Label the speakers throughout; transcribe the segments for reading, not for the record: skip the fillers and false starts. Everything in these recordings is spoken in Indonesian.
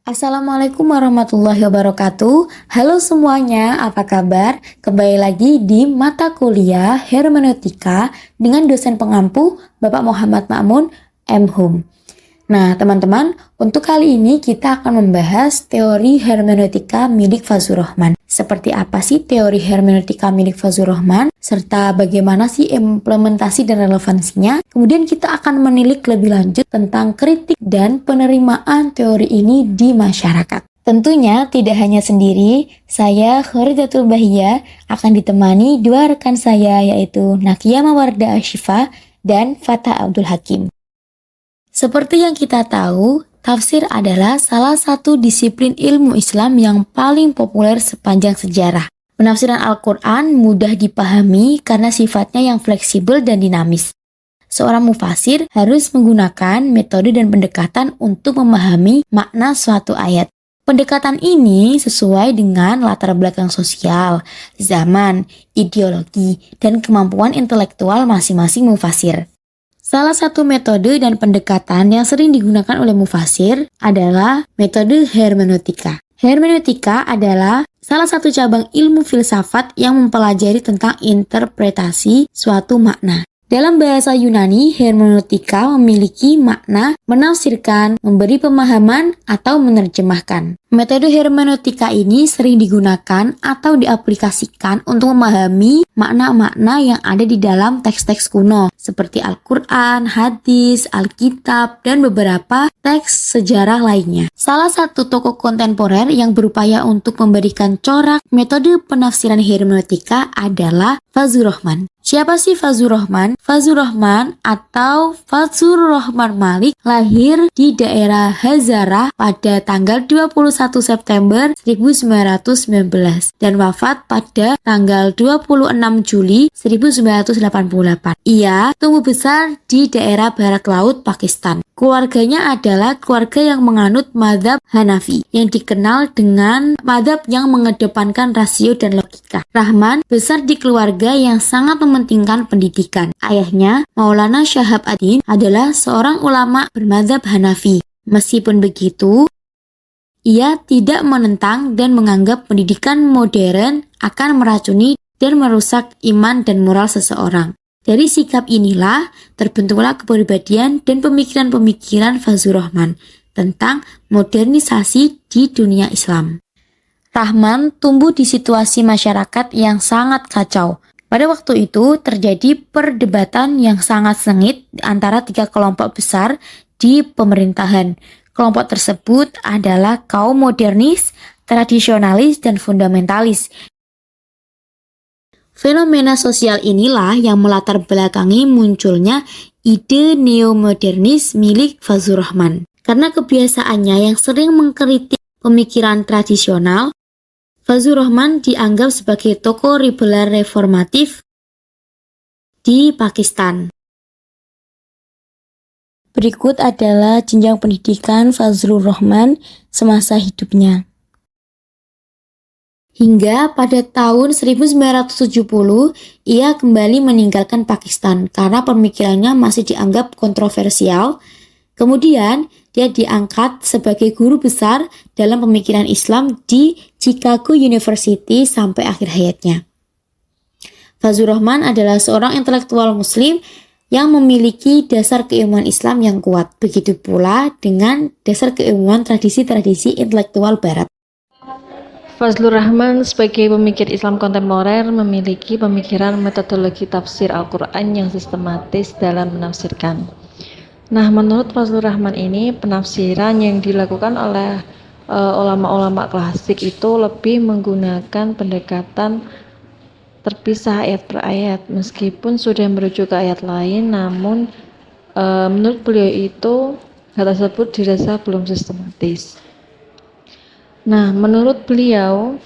Speaker 1: Assalamualaikum warahmatullahi wabarakatuh. Halo semuanya, apa kabar? Kembali lagi di mata kuliah Hermeneutika dengan dosen pengampu Bapak Muhammad Ma'mun, M.Hum. Nah, teman-teman, untuk kali ini kita akan membahas teori hermeneutika milik Fazlur Rahman. Seperti apa sih teori hermeneutika milik Fazlur Rahman, serta bagaimana sih implementasi dan relevansinya. Kemudian kita akan menilik lebih lanjut tentang kritik dan penerimaan teori ini di masyarakat. Tentunya tidak hanya sendiri, saya Khoridatul Bahia akan ditemani dua rekan saya yaitu Nakia Mawarda Ashifa dan Fatah Abdul Hakim. Seperti yang kita tahu, tafsir adalah salah satu disiplin ilmu Islam yang paling populer sepanjang sejarah. Penafsiran Al-Quran mudah dipahami karena sifatnya yang fleksibel dan dinamis. Seorang mufasir harus menggunakan metode dan pendekatan untuk memahami makna suatu ayat. Pendekatan ini sesuai dengan latar belakang sosial, zaman, ideologi, dan kemampuan intelektual masing-masing mufasir. Salah satu metode dan pendekatan yang sering digunakan oleh mufasir adalah metode hermeneutika. Hermeneutika adalah salah satu cabang ilmu filsafat yang mempelajari tentang interpretasi suatu makna. Dalam bahasa Yunani, hermeneutika memiliki makna menafsirkan, memberi pemahaman, atau menerjemahkan. Metode hermeneutika ini sering digunakan atau diaplikasikan untuk memahami makna-makna yang ada di dalam teks-teks kuno, seperti Al-Quran, hadis, Alkitab, dan beberapa teks sejarah lainnya. Salah satu tokoh kontemporer yang berupaya untuk memberikan corak metode penafsiran hermeneutika adalah Fazlur Rahman. Siapa sih Fazlur Rahman? Fazlur Rahman atau Fazlur Rahman Malik lahir di daerah Hazarah pada tanggal 21 September 1919 dan wafat pada tanggal 26 Juli 1988. Ia tumbuh besar di daerah barat laut Pakistan. Keluarganya adalah keluarga yang menganut mazhab Hanafi yang dikenal dengan mazhab yang mengedepankan rasio dan logika. Rahman besar di keluarga yang sangat mementingkan pendidikan. Ayahnya, Maulana Shahab ad-Din, adalah seorang ulama bermazhab Hanafi. Meskipun begitu, ia tidak menentang dan menganggap pendidikan modern akan meracuni dan merusak iman dan moral seseorang. Dari sikap inilah terbentuklah kepribadian dan pemikiran-pemikiran Fazlur Rahman tentang modernisasi di dunia Islam. Rahman tumbuh di situasi masyarakat yang sangat kacau. Pada waktu itu terjadi perdebatan yang sangat sengit antara tiga kelompok besar di pemerintahan. Kelompok tersebut adalah kaum modernis, tradisionalis, dan fundamentalis. Fenomena sosial inilah yang melatar belakangi munculnya ide neomodernis milik Fazlur Rahman. Karena kebiasaannya yang sering mengkritik pemikiran tradisional, Fazlur Rahman dianggap sebagai tokoh liberal reformatif di Pakistan. Berikut adalah jenjang pendidikan Fazlur Rahman semasa hidupnya. Hingga pada tahun 1970, ia kembali meninggalkan Pakistan karena pemikirannya masih dianggap kontroversial. Kemudian, dia diangkat sebagai guru besar dalam pemikiran Islam di Chicago University sampai akhir hayatnya. Fazlur Rahman adalah seorang intelektual muslim yang memiliki dasar keilmuan Islam yang kuat. Begitu pula dengan dasar keilmuan tradisi-tradisi intelektual barat.
Speaker 2: Fazlur Rahman sebagai pemikir Islam kontemporer memiliki pemikiran metodologi tafsir Al-Quran yang sistematis dalam menafsirkan. Nah, menurut Fazlur Rahman ini, penafsiran yang dilakukan oleh ulama-ulama klasik itu lebih menggunakan pendekatan terpisah ayat per ayat. Meskipun sudah merujuk ke ayat lain, namun menurut beliau itu hal tersebut dirasa belum sistematis. Nah, menurut beliau,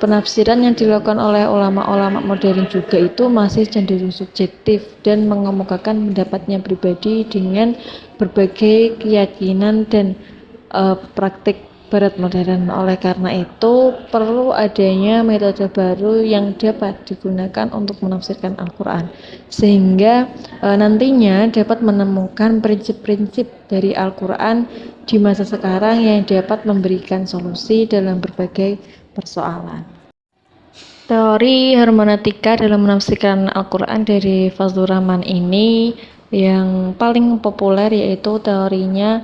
Speaker 2: penafsiran yang dilakukan oleh ulama-ulama modern juga itu masih cenderung subjektif dan mengemukakan pendapatnya pribadi dengan berbagai keyakinan dan praktik barat modern. Oleh karena itu, perlu adanya metode baru yang dapat digunakan untuk menafsirkan Al-Quran, sehingga nantinya dapat menemukan prinsip-prinsip dari Al-Quran di masa sekarang yang dapat memberikan solusi dalam berbagai persoalan. Teori hermeneutika dalam menafsirkan Al-Quran dari Fazlur Rahman ini yang paling populer yaitu teorinya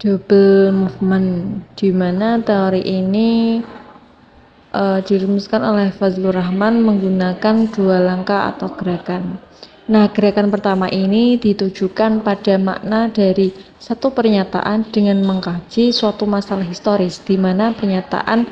Speaker 2: double movement, di mana teori ini dirumuskan oleh Fazlur Rahman menggunakan dua langkah atau gerakan. Nah, gerakan pertama ini ditujukan pada makna dari satu pernyataan dengan mengkaji suatu masalah historis di mana pernyataan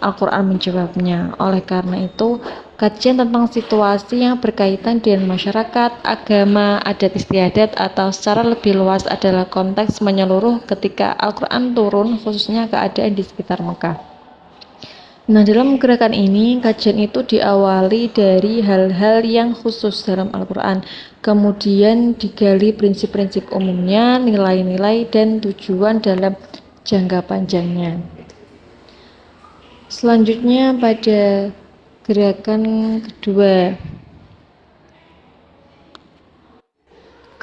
Speaker 2: Al-Quran menjawabnya. Oleh karena itu, kajian tentang situasi yang berkaitan dengan masyarakat, agama, adat istiadat, atau secara lebih luas adalah konteks menyeluruh ketika Al-Quran turun, khususnya keadaan di sekitar Mekah. Nah, dalam gerakan ini, kajian itu diawali dari hal-hal yang khusus dalam Al-Quran, kemudian digali prinsip-prinsip umumnya, nilai-nilai, dan tujuan dalam jangka panjangnya. Selanjutnya pada gerakan kedua,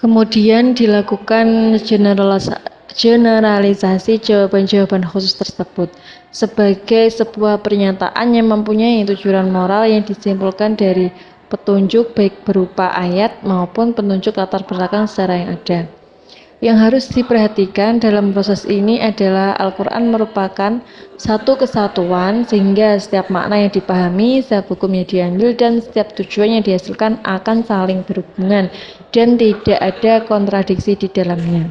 Speaker 2: kemudian dilakukan generalisasi jawaban-jawaban khusus tersebut sebagai sebuah pernyataan yang mempunyai tujuan moral yang disimpulkan dari petunjuk baik berupa ayat maupun petunjuk latar belakang sejarah yang ada. Yang harus diperhatikan dalam proses ini adalah Al-Quran merupakan satu kesatuan sehingga setiap makna yang dipahami, setiap hukum yang diambil, dan setiap tujuan yang dihasilkan akan saling berhubungan dan tidak ada kontradiksi di dalamnya.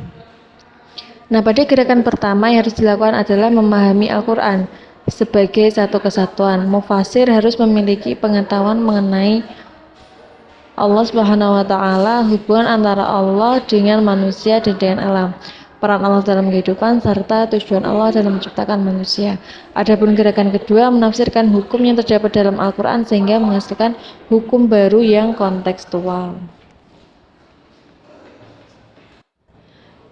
Speaker 2: Nah, pada gerakan pertama yang harus dilakukan adalah memahami Al-Quran sebagai satu kesatuan. Mufasir harus memiliki pengetahuan mengenai Allah Subhanahu wa Ta'ala, hubungan antara Allah dengan manusia dan dengan alam, peran Allah dalam kehidupan, serta tujuan Allah dalam menciptakan manusia. Adapun gerakan kedua menafsirkan hukum yang terdapat dalam Al-Quran sehingga menghasilkan hukum baru yang kontekstual.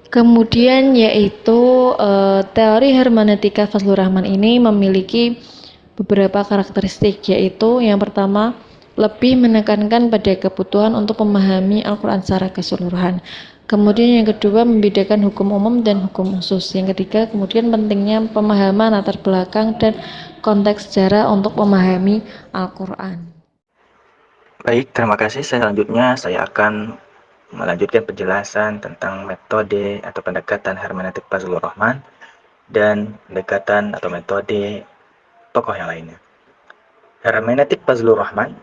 Speaker 2: Kemudian yaitu teori hermeneutika Fazlur Rahman ini memiliki beberapa karakteristik, yaitu yang pertama, lebih menekankan pada kebutuhan untuk memahami Al-Quran secara keseluruhan. Kemudian yang kedua, membedakan hukum umum dan hukum khusus. Yang ketiga, kemudian pentingnya pemahaman latar belakang dan konteks sejarah untuk memahami Al-Quran.
Speaker 3: Baik, terima kasih. Selanjutnya saya akan melanjutkan penjelasan tentang metode atau pendekatan hermeneutik Fazlur Rahman dan pendekatan atau metode tokoh yang lainnya. Hermeneutik Fazlur Rahman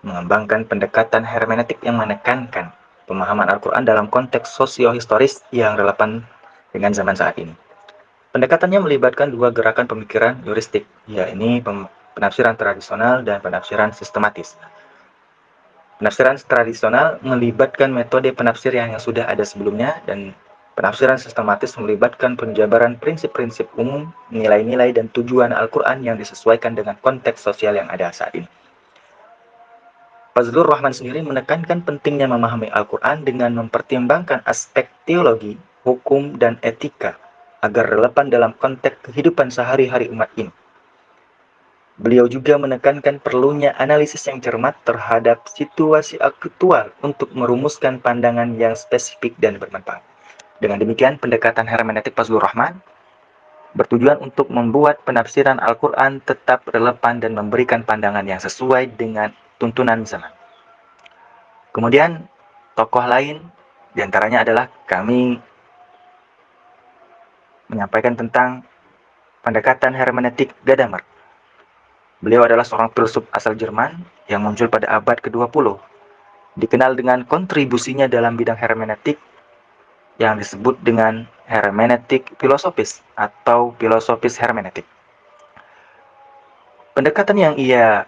Speaker 3: mengembangkan pendekatan hermeneutik yang menekankan pemahaman Al-Quran dalam konteks sosio-historis yang relevan dengan zaman saat ini. Pendekatannya melibatkan dua gerakan pemikiran heuristik, yakni penafsiran tradisional dan penafsiran sistematis. Penafsiran tradisional melibatkan metode penafsir yang sudah ada sebelumnya, dan penafsiran sistematis melibatkan penjabaran prinsip-prinsip umum, nilai-nilai, dan tujuan Al-Quran yang disesuaikan dengan konteks sosial yang ada saat ini. Fazlur Rahman sendiri menekankan pentingnya memahami Al-Quran dengan mempertimbangkan aspek teologi, hukum, dan etika agar relevan dalam konteks kehidupan sehari-hari umat ini. Beliau juga menekankan perlunya analisis yang cermat terhadap situasi aktual untuk merumuskan pandangan yang spesifik dan bermanfaat. Dengan demikian, pendekatan hermeneutik Fazlur Rahman bertujuan untuk membuat penafsiran Al-Quran tetap relevan dan memberikan pandangan yang sesuai dengan tuntunan zaman. Kemudian, tokoh lain diantaranya adalah kami menyampaikan tentang pendekatan hermeneutik Gadamer. Beliau adalah seorang filsuf asal Jerman yang muncul pada abad ke-20. Dikenal dengan kontribusinya dalam bidang hermeneutik yang disebut dengan hermeneutik filosofis atau filosofis hermeneutik. Pendekatan yang ia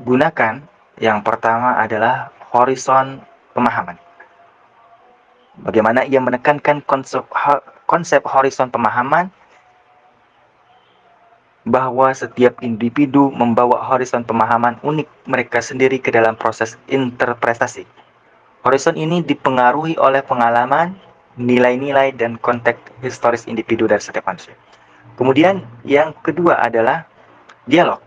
Speaker 3: gunakan yang pertama adalah horizon pemahaman. Bagaimana ia menekankan konsep horizon pemahaman, bahwa setiap individu membawa horizon pemahaman unik mereka sendiri ke dalam proses interpretasi. Horizon ini dipengaruhi oleh pengalaman, nilai-nilai, dan konteks historis individu dari setiap manusia. Kemudian yang kedua adalah dialog.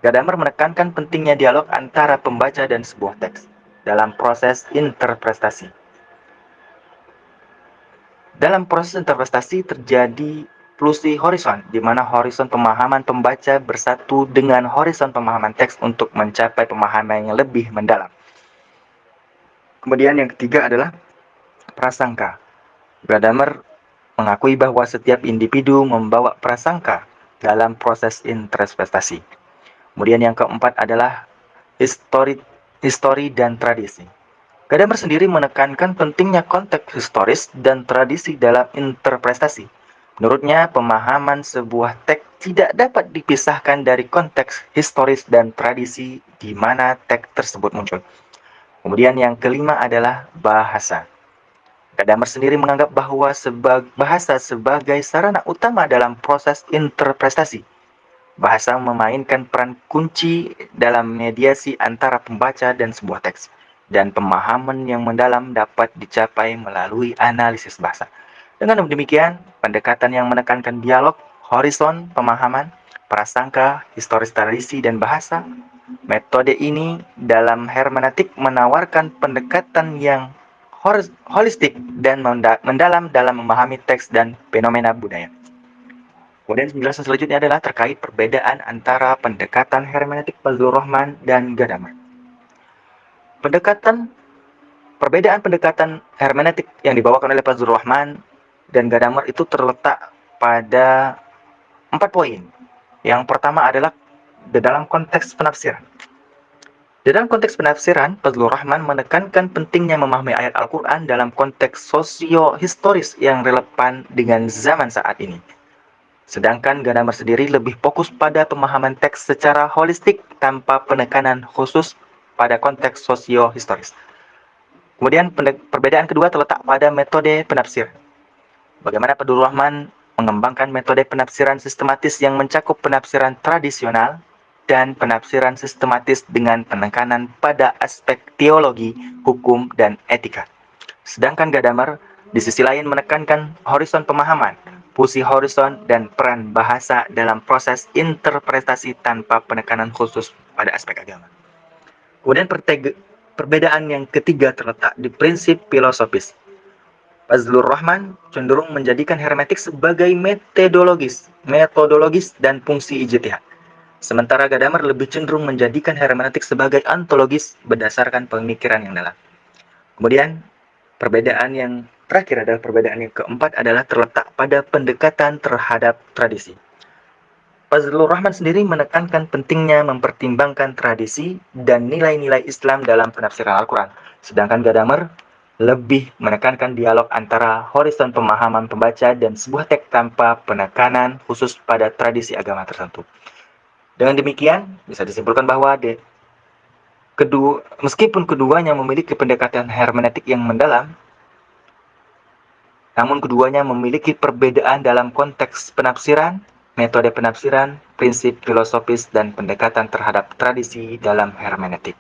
Speaker 3: Gadamer menekankan pentingnya dialog antara pembaca dan sebuah teks dalam proses interpretasi. Dalam proses interpretasi terjadi flusi horizon, di mana horizon pemahaman pembaca bersatu dengan horizon pemahaman teks untuk mencapai pemahaman yang lebih mendalam. Kemudian yang ketiga adalah prasangka. Gadamer mengakui bahwa setiap individu membawa prasangka dalam proses interpretasi. Kemudian yang keempat adalah histori dan tradisi. Gadamer sendiri menekankan pentingnya konteks historis dan tradisi dalam interpretasi. Menurutnya, pemahaman sebuah teks tidak dapat dipisahkan dari konteks historis dan tradisi di mana teks tersebut muncul. Kemudian yang kelima adalah bahasa. Gadamer sendiri menganggap bahwa bahasa sebagai sarana utama dalam proses interpretasi. Bahasa memainkan peran kunci dalam mediasi antara pembaca dan sebuah teks, dan pemahaman yang mendalam dapat dicapai melalui analisis bahasa. Dengan demikian, pendekatan yang menekankan dialog, horizon, pemahaman, prasangka, historis tradisi, dan bahasa, metode ini dalam hermeneutik menawarkan pendekatan yang holistik dan mendalam dalam memahami teks dan fenomena budaya. Kemudian penjelasan selanjutnya adalah terkait perbedaan antara pendekatan hermeneutik Fazlur Rahman dan Gadamer. Perbedaan pendekatan hermeneutik yang dibawakan oleh Fazlur Rahman dan Gadamer itu terletak pada 4 poin. Yang pertama adalah di dalam konteks penafsiran. Di dalam konteks penafsiran, Fazlur Rahman menekankan pentingnya memahami ayat Al-Quran dalam konteks sosio-historis yang relevan dengan zaman saat ini. Sedangkan Gadamer sendiri lebih fokus pada pemahaman teks secara holistik tanpa penekanan khusus pada konteks sosio-historis. Kemudian perbedaan kedua terletak pada metode penafsiran. Bagaimana Fazlur Rahman mengembangkan metode penafsiran sistematis yang mencakup penafsiran tradisional dan penafsiran sistematis dengan penekanan pada aspek teologi, hukum, dan etika. Sedangkan Gadamer di sisi lain menekankan horizon pemahaman, fungsi horizon, dan peran bahasa dalam proses interpretasi tanpa penekanan khusus pada aspek agama. Kemudian perbedaan yang ketiga terletak di prinsip filosofis. Fazlur Rahman cenderung menjadikan hermeneutik sebagai metodologis dan fungsi ijtihad. Sementara Gadamer lebih cenderung menjadikan hermeneutik sebagai ontologis berdasarkan pemikiran yang dalam. Kemudian perbedaan yang terakhir adalah perbedaan yang keempat adalah terletak pada pendekatan terhadap tradisi. Fazlur Rahman sendiri menekankan pentingnya mempertimbangkan tradisi dan nilai-nilai Islam dalam penafsiran Al-Quran. Sedangkan Gadamer lebih menekankan dialog antara horizon pemahaman pembaca dan sebuah teks tanpa penekanan khusus pada tradisi agama tertentu. Dengan demikian, bisa disimpulkan bahwa meskipun keduanya memiliki pendekatan hermeneutik yang mendalam, namun keduanya memiliki perbedaan dalam konteks penafsiran, metode penafsiran, prinsip filosofis, dan pendekatan terhadap tradisi dalam hermeneutik.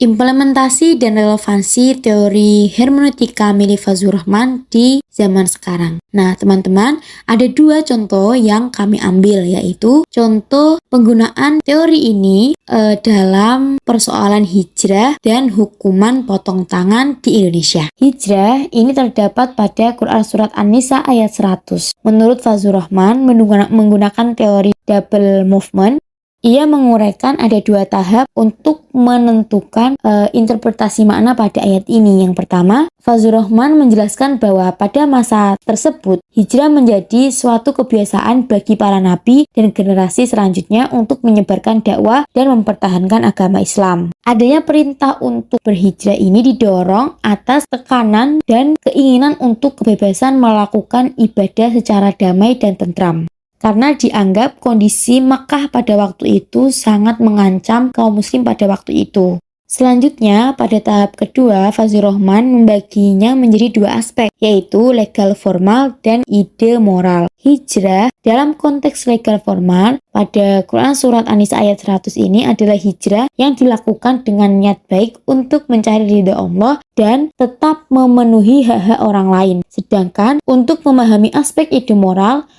Speaker 1: Implementasi dan relevansi teori hermeneutika milik Fazlur Rahman di zaman sekarang. Nah, teman-teman, ada 2 contoh yang kami ambil, yaitu contoh penggunaan teori ini dalam persoalan hijrah dan hukuman potong tangan di Indonesia. Hijrah ini terdapat pada Quran Surat An-Nisa ayat 100. Menurut Fazlur Rahman, menggunakan teori double movement, ia menguraikan ada 2 tahap untuk menentukan interpretasi makna pada ayat ini. Yang pertama, Fazlur Rahman menjelaskan bahwa pada masa tersebut, hijrah menjadi suatu kebiasaan bagi para nabi dan generasi selanjutnya untuk menyebarkan dakwah dan mempertahankan agama Islam. Adanya perintah untuk berhijrah ini didorong atas tekanan dan keinginan untuk kebebasan melakukan ibadah secara damai dan tentram. Karena dianggap kondisi Makkah pada waktu itu sangat mengancam kaum muslim pada waktu itu. Selanjutnya, pada tahap kedua, Fazlur Rahman membaginya menjadi 2 aspek, yaitu legal formal dan ide moral. Hijrah dalam konteks legal formal pada Quran Surat An-Nisa ayat 100 ini adalah hijrah yang dilakukan dengan niat baik untuk mencari ridha Allah dan tetap memenuhi hak-hak orang lain. Sedangkan untuk memahami aspek ide moral,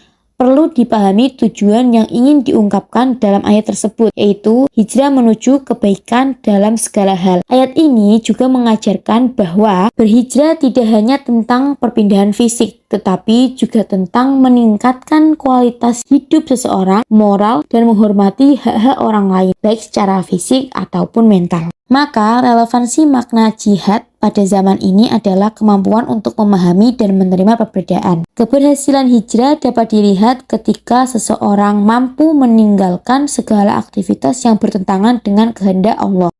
Speaker 1: perlu dipahami tujuan yang ingin diungkapkan dalam ayat tersebut, yaitu hijrah menuju kebaikan dalam segala hal. Ayat ini juga mengajarkan bahwa berhijrah tidak hanya tentang perpindahan fisik, tetapi juga tentang meningkatkan kualitas hidup seseorang, moral, dan menghormati hak-hak orang lain, baik secara fisik ataupun mental. Maka relevansi makna jihad pada zaman ini adalah kemampuan untuk memahami dan menerima perbedaan. Keberhasilan hijrah dapat dilihat ketika seseorang mampu meninggalkan segala aktivitas yang bertentangan dengan kehendak Allah.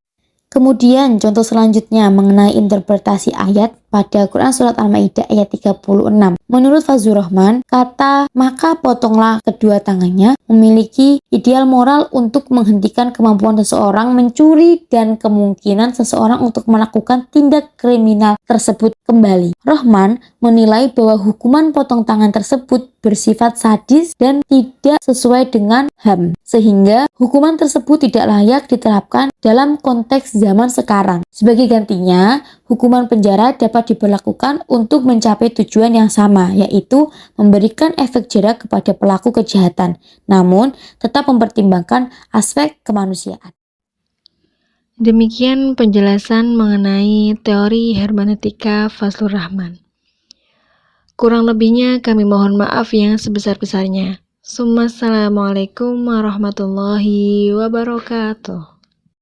Speaker 1: Kemudian contoh selanjutnya mengenai interpretasi ayat pada Quran Surat Al-Ma'idah ayat 36. Menurut Fazlur Rahman, kata "maka potonglah kedua tangannya" memiliki ideal moral untuk menghentikan kemampuan seseorang mencuri dan kemungkinan seseorang untuk melakukan tindak kriminal tersebut kembali. Rahman menilai bahwa hukuman potong tangan tersebut bersifat sadis dan tidak sesuai dengan HAM, sehingga hukuman tersebut tidak layak diterapkan dalam konteks zaman sekarang. Sebagai gantinya, hukuman penjara dapat diberlakukan untuk mencapai tujuan yang sama, yaitu memberikan efek jera kepada pelaku kejahatan, namun tetap mempertimbangkan aspek kemanusiaan.
Speaker 2: Demikian penjelasan mengenai teori hermeneutika Fazlur Rahman. Kurang lebihnya kami mohon maaf yang sebesar-besarnya. Assalamualaikum warahmatullahi wabarakatuh.